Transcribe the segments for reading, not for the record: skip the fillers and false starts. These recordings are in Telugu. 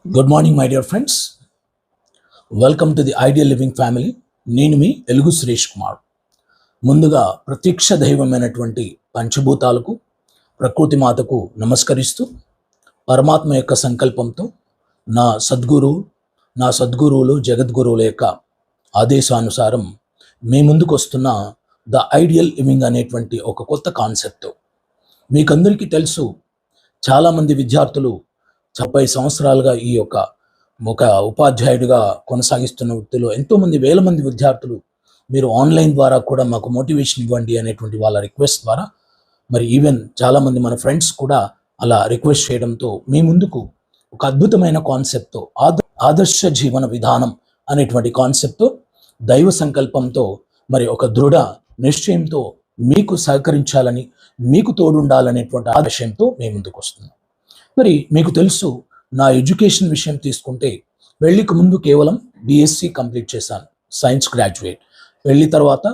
Good morning, my dear friends. Welcome to the Ideal Living Family. నేను మీ ఎలుగు సురేష్ కుమార్. ముందుగా ప్రత్యక్ష దైవమైనటువంటి పంచభూతాలకు ప్రకృతి మాతకు నమస్కరిస్తూ పరమాత్మ యొక్క సంకల్పంతో నా సద్గురువులు జగద్గురువుల యొక్క ఆదేశానుసారం మీ ముందుకు వస్తున్న ద ఐడియల్ లివింగ్ అనేటువంటి ఒక కొత్త కాన్సెప్ట్. మీకందరికీ తెలుసు, చాలామంది విద్యార్థులు 30 సంవత్సరాలుగా ఈ యొక్క ఒక ఉపాధ్యాయుడిగా కొనసాగిస్తున్న వృత్తిలో ఎంతోమంది వేల మంది విద్యార్థులు మీరు ఆన్లైన్ ద్వారా కూడా మాకు మోటివేషన్ ఇవ్వండి అనేటువంటి వాళ్ళ రిక్వెస్ట్ ద్వారా, మరి ఈవెన్ చాలామంది మన ఫ్రెండ్స్ కూడా అలా రిక్వెస్ట్ చేయడంతో మీ ముందుకు ఒక అద్భుతమైన కాన్సెప్ట్తో ఆదర్శ జీవన విధానం అనేటువంటి కాన్సెప్ట్తో దైవ సంకల్పంతో మరి ఒక దృఢ నిశ్చయంతో మీకు సహకరించాలని, మీకు తోడుండాలనేటువంటి ఆశయంతో మీ ముందుకు వస్తున్నాం. మరి మీకు తెలుసు, నా ఎడ్యుకేషన్ విషయం తీసుకుంటే పెళ్లికి ముందు కేవలం బిఎస్సి కంప్లీట్ చేశాను, సైన్స్ గ్రాడ్యుయేట్. పెళ్లి తర్వాత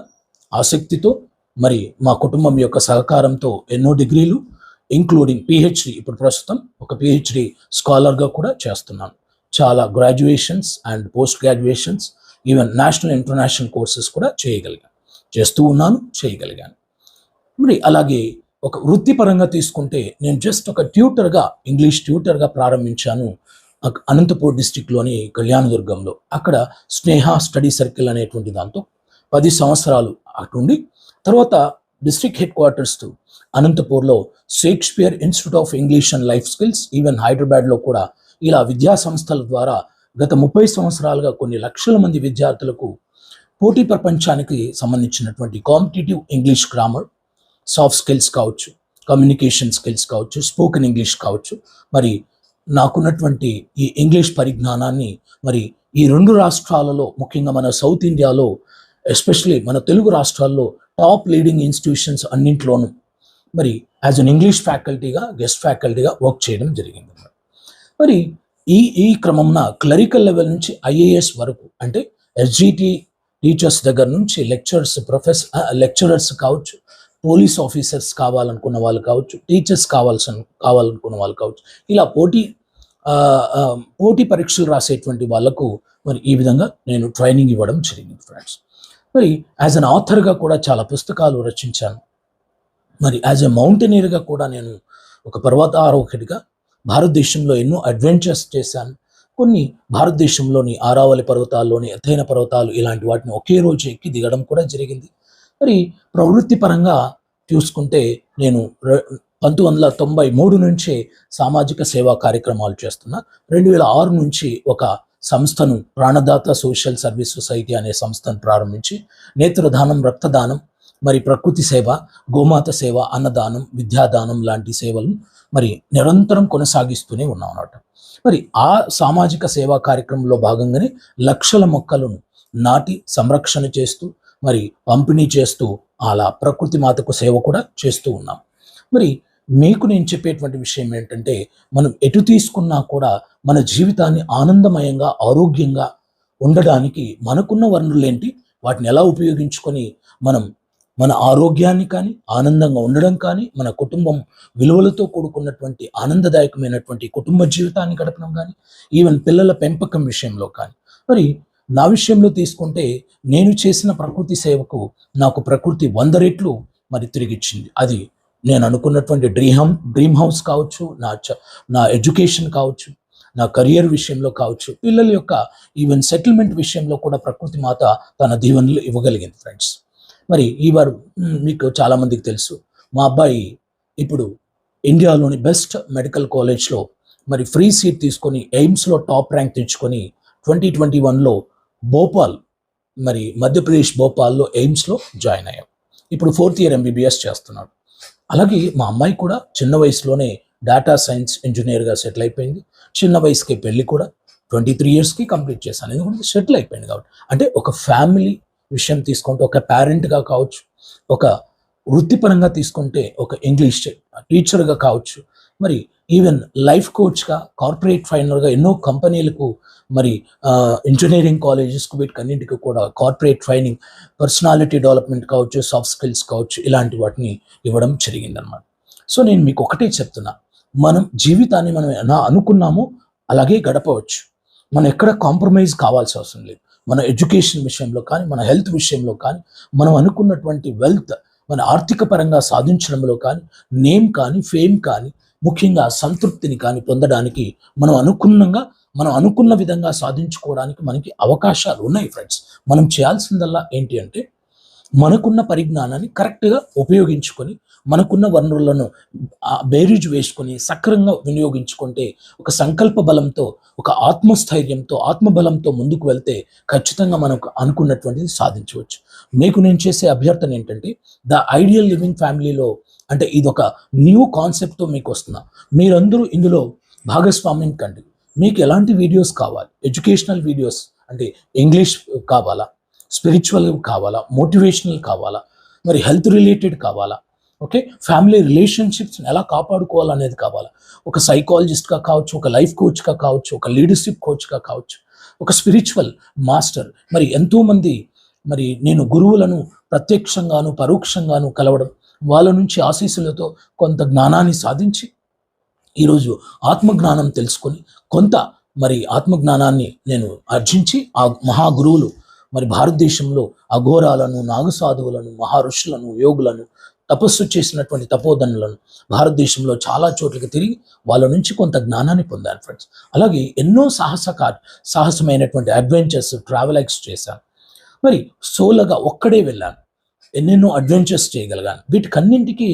ఆసక్తితో మరి మా కుటుంబం యొక్క సహకారంతో ఎన్నో డిగ్రీలు ఇంక్లూడింగ్ పిహెచ్డి, ఇప్పుడు ప్రస్తుతం ఒక పిహెచ్డి స్కాలర్గా కూడా చేస్తున్నాను. చాలా graduations and post graduations, even national international courses కూడా చేయగలిగాను. మరి అలాగే ఒక వృత్తిపరంగా తీసుకుంటే నేను జస్ట్ ఒక ఇంగ్లీష్ ట్యూటర్గా ప్రారంభించాను అనంతపూర్ డిస్టిక్లోని కళ్యాణదుర్గంలో. అక్కడ స్నేహ స్టడీ సర్కిల్ అనేటువంటి దాంతో 10 సంవత్సరాలు అటుండి, తర్వాత డిస్ట్రిక్ట్ హెడ్ క్వార్టర్స్ అనంతపూర్లో Shakespeare institute of English and life skills, even హైదరాబాద్లో కూడా ఇలా విద్యా సంస్థల ద్వారా గత 30 సంవత్సరాలుగా కొన్ని లక్షల మంది విద్యార్థులకు పోటీ ప్రపంచానికి సంబంధించినటువంటి competitive English grammar, soft skills కావచ్చు, కమ్యూనికేషన్ స్కిల్స్ కావచ్చు, స్పోకెన్ ఇంగ్లీష్ కావచ్చు, మరి నాకున్నటువంటి ఈ ఇంగ్లీష్ పరిజ్ఞానాన్ని మరి ఈ 2 రాష్ట్రాలలో, ముఖ్యంగా మన సౌత్ ఇండియాలో, ఎస్పెషలీ మన తెలుగు రాష్ట్రాల్లో టాప్ లీడింగ్ ఇన్స్టిట్యూషన్స్ అన్నింటిలోనూ మరి యాజ్ అన్ ఇంగ్లీష్ ఫ్యాకల్టీగా, గెస్ట్ ఫ్యాకల్టీగా వర్క్ చేయడం జరిగింది. మరి ఈ క్రమంన క్లరికల్ లెవెల్ నుంచి ఐఏఎస్ వరకు, అంటే ఎస్జిటి టీచర్స్ దగ్గర నుంచి లెక్చరర్స్ కావచ్చు, పోలీస్ ఆఫీసర్స్ కావాలనుకున్న వాళ్ళు కావచ్చు, టీచర్స్ కావాలనుకున్న వాళ్ళు కావచ్చు, ఇలా పోటీ పరీక్షలు రాసేటువంటి వాళ్ళకు మరి ఈ విధంగా నేను ట్రైనింగ్ ఇవ్వడం జరిగింది ఫ్రెండ్స్. మరి యాజ్ అన్ ఆథర్గా కూడా చాలా పుస్తకాలు రచించాను. మరి యాజ్ ఎ మౌంటైనీర్గా కూడా నేను ఒక పర్వతారోహకుడిగా భారతదేశంలో ఎన్నో అడ్వెంచర్స్ చేశాను. కొన్ని భారతదేశంలోని ఆరావళి పర్వతాల్లోని ఎత్తైన పర్వతాలు ఇలాంటి వాటిని ఒకే రోజు ఎక్కి దిగడం కూడా జరిగింది. మరి ప్రవృత్తి పరంగా చూసుకుంటే నేను 1993 నుంచే సామాజిక సేవా కార్యక్రమాలు చేస్తున్నా. 2006 నుంచి ఒక సంస్థను, ప్రాణదాత సోషల్ సర్వీస్ సొసైటీ అనే సంస్థను ప్రారంభించి నేత్రదానం, రక్తదానం, మరి ప్రకృతి సేవ, గోమాత సేవ, అన్నదానం, విద్యాదానం లాంటి సేవలను మరి నిరంతరం కొనసాగిస్తూనే ఉన్నాం అన్నమాట. మరి ఆ సామాజిక సేవా కార్యక్రమంలో భాగంగానే లక్షల మొక్కలను నాటి సంరక్షణ చేస్తూ మరి పంపిణీ చేస్తూ అలా ప్రకృతి మాతకు సేవ కూడా చేస్తూ ఉన్నాం. మరి మీకు నేను చెప్పేటువంటి విషయం ఏంటంటే, మనం ఎటు తీసుకున్నా కూడా మన జీవితాన్ని ఆనందమయంగా, ఆరోగ్యంగా ఉండడానికి మనకున్న వనరులేంటి, వాటిని ఎలా ఉపయోగించుకొని మనం మన ఆరోగ్యాన్ని కానీ, ఆనందంగా ఉండడం కానీ, మన కుటుంబం విలువలతో కూడుకున్నటువంటి ఆనందదాయకమైనటువంటి కుటుంబ జీవితాన్ని గడపడం కానీ, ఈవెన్ పిల్లల పెంపకం విషయంలో కానీ. మరి నా విషయంలో తీసుకుంటే నేను చేసిన ప్రకృతి సేవకు నాకు ప్రకృతి 100 రెట్లు మరి తిరిగిచ్చింది. అది నేను అనుకున్నటువంటి డ్రీమ్ హౌస్ కావచ్చు, నా ఎడ్యుకేషన్ కావచ్చు, నా కెరియర్ విషయంలో కావచ్చు, పిల్లల యొక్క ఈవెన్ సెటిల్మెంట్ విషయంలో కూడా ప్రకృతి మాత తన దీవెనలు ఇవ్వగలిగింది ఫ్రెండ్స్. మరి ఈవారు మీకు చాలామందికి తెలుసు, మా అబ్బాయి ఇప్పుడు ఇండియాలోని బెస్ట్ మెడికల్ కాలేజ్లో మరి ఫ్రీ సీట్ తీసుకొని ఎయిమ్స్లో టాప్ ర్యాంక్ తెచ్చుకొని 2021లో భోపాల్, మరి మధ్యప్రదేశ్ భోపాల్లో ఎయిమ్స్లో జాయిన్ అయ్యాం. ఇప్పుడు 4th ఇయర్ ఎంబీబీఎస్ చేస్తున్నాడు. అలాగే మా అమ్మాయి కూడా చిన్న వయసులోనే డేటా సైన్స్ ఇంజనీర్గా సెటిల్ అయిపోయింది. చిన్న వయసుకి పెళ్ళి కూడా 23 ఇయర్స్కి కంప్లీట్ చేశాను, ఎందుకంటే సెటిల్ అయిపోయింది కాబట్టి. అంటే ఒక ఫ్యామిలీ విషయం తీసుకుంటే, ఒక పేరెంట్గా కావచ్చు, ఒక వృత్తిపరంగా తీసుకుంటే ఒక ఇంగ్లీష్ టీచర్గా కావచ్చు, మరి ఈవెన్ లైఫ్ కోచ్గా, కార్పొరేట్ ట్రైనర్గా ఎన్నో కంపెనీలకు, మరి ఇంజనీరింగ్ కాలేజెస్కు, వీటికన్నింటికి కూడా కార్పొరేట్ ట్రైనింగ్, పర్సనాలిటీ డెవలప్మెంట్ కావచ్చు, సాఫ్ట్ స్కిల్స్ కావచ్చు, ఇలాంటి వాటిని ఇవ్వడం జరిగిందనమాట. సో నేను మీకు ఒకటే చెప్తున్నా, మనం జీవితాన్ని మనం ఎలా అనుకున్నామో అలాగే గడపవచ్చు. మనం ఎక్కడ కాంప్రమైజ్ కావాల్సిన అవసరం లేదు. మన ఎడ్యుకేషన్ విషయంలో కానీ, మన హెల్త్ విషయంలో కానీ, మనం అనుకున్నటువంటి వెల్త్, మన ఆర్థిక పరంగా సాధించడంలో కానీ, నేమ్ కానీ, ఫేమ్ కానీ, ముఖ్యంగా సంతృప్తిని కానీ పొందడానికి మనం అనుకున్న విధంగా సాధించుకోవడానికి మనకి అవకాశాలు ఉన్నాయి ఫ్రెండ్స్. మనం చేయాల్సిందల్లా ఏంటి అంటే, మనకున్న పరిజ్ఞానాన్ని కరెక్ట్గా ఉపయోగించుకొని, మనకున్న వనరులను బేరీజు వేసుకొని సక్రంగా వినియోగించుకుంటే, ఒక సంకల్ప బలంతో, ఒక ఆత్మస్థైర్యంతో, ఆత్మబలంతో ముందుకు వెళ్తే ఖచ్చితంగా మనకు అనుకున్నటువంటిది సాధించవచ్చు. మీకు నేను చేసే అభ్యర్థన ఏంటంటే, ద ఐడియల్ లివింగ్ ఫ్యామిలీలో అంటే ఇదొక న్యూ కాన్సెప్ట్తో మీకు వస్తున్నా. మీరందరూ ఇందులో భాగస్వామ్యం కండి. మీకు ఎలాంటి వీడియోస్ కావాలి? ఎడ్యుకేషనల్ వీడియోస్ అంటే ఇంగ్లీష్ కావాలా, స్పిరిచువల్ కావాలా, మోటివేషనల్ కావాలా, మరి హెల్త్ రిలేటెడ్ కావాలా, ఓకే, ఫ్యామిలీ రిలేషన్షిప్స్ని ఎలా కాపాడుకోవాలనేది కావాలా, ఒక సైకాలజిస్ట్గా కావచ్చు, ఒక లైఫ్ కోచ్గా కావచ్చు, ఒక లీడర్షిప్ కోచ్గా కావచ్చు, ఒక స్పిరిచువల్ మాస్టర్, మరి ఎంతోమంది మరి నేను గురువులను ప్రత్యక్షంగాను పరోక్షంగాను కలవడం, వాళ్ళ నుంచి ఆశీస్సులతో కొంత జ్ఞానాన్ని సాధించి ఈరోజు ఆత్మజ్ఞానం తెలుసుకొని కొంత మరి ఆత్మజ్ఞానాన్ని నేను ఆర్జించి ఆ మహాగురువులు మరి భారతదేశంలో అఘోరాలను, నాగసాధువులను, మహారుషులను, యోగులను, తపస్సు చేసినటువంటి తపోధనులను భారతదేశంలో చాలా చోట్లకి తిరిగి వాళ్ళ నుంచి కొంత జ్ఞానాన్ని పొందాను ఫ్రెండ్స్. అలాగే ఎన్నో సాహసమైనటువంటి అడ్వెంచర్స్, ట్రావెల్ ఎక్స్ చేశాను. మరి సోలోగా ఒక్కడే వెళ్ళాను, ఎన్నెన్నో అడ్వెంచర్స్ చేయగలిగాను. వీటికన్నింటికి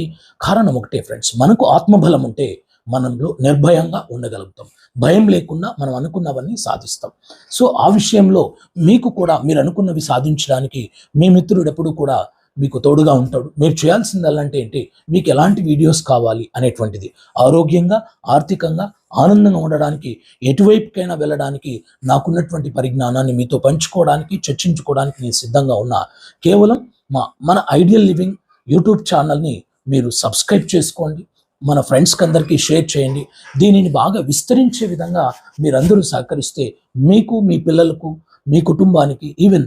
కారణం ఒకటే ఫ్రెండ్స్, మనకు ఆత్మబలం ఉంటే మనలో నిర్భయంగా ఉండగలుగుతాం, భయం లేకుండా మనం అనుకున్నవన్నీ సాధిస్తాం. సో ఆ విషయంలో మీకు కూడా మీరు అనుకున్నవి సాధించడానికి మీ మిత్రుడు ఎప్పుడు కూడా మీకు తోడుగా ఉంటాడు. మీరు చేయాల్సిందల్లంటే ఏంటి, మీకు ఎలాంటి వీడియోస్ కావాలి అనేటువంటిది, ఆరోగ్యంగా, ఆర్థికంగా, ఆనందంగా ఉండడానికి, ఎటువైపుకైనా వెళ్ళడానికి నాకున్నటువంటి పరిజ్ఞానాన్ని మీతో పంచుకోవడానికి, చర్చించుకోవడానికి నేను సిద్ధంగా ఉన్నా. కేవలం మన ఐడియల్ లివింగ్ యూట్యూబ్ ఛానల్ని మీరు సబ్స్క్రైబ్ చేసుకోండి, మన ఫ్రెండ్స్కి అందరికీ షేర్ చేయండి. దీనిని బాగా విస్తరించే విధంగా మీరందరూ సహకరిస్తే మీకు, మీ పిల్లలకు, మీ కుటుంబానికి, ఈవెన్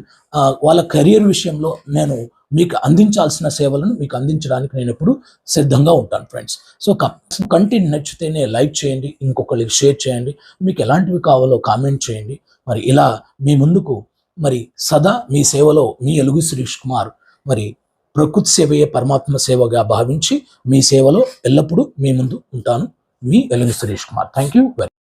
వాళ్ళ కెరియర్ విషయంలో నేను మీకు అందించాల్సిన సేవలను మీకు అందించడానికి నేను ఎప్పుడు సిద్ధంగా ఉంటాను ఫ్రెండ్స్. సో కంటెంట్ నచ్చితేనే లైక్ చేయండి, ఇంకొకరికి షేర్ చేయండి, మీకు ఎలాంటివి కావాలో కామెంట్ చేయండి. మరి ఇలా మీ ముందుకు మరి సదా మీ సేవలో మీ ఎలుగు శిరీష్ కుమార్ మరి ప్రకృతి సేవయే పరమాత్మ సేవగా భావించి మీ సేవలో ఎల్లప్పుడూ మీ ముందు ఉంటాను. మీ ఎలుగు Shirish Kumar. Thank you very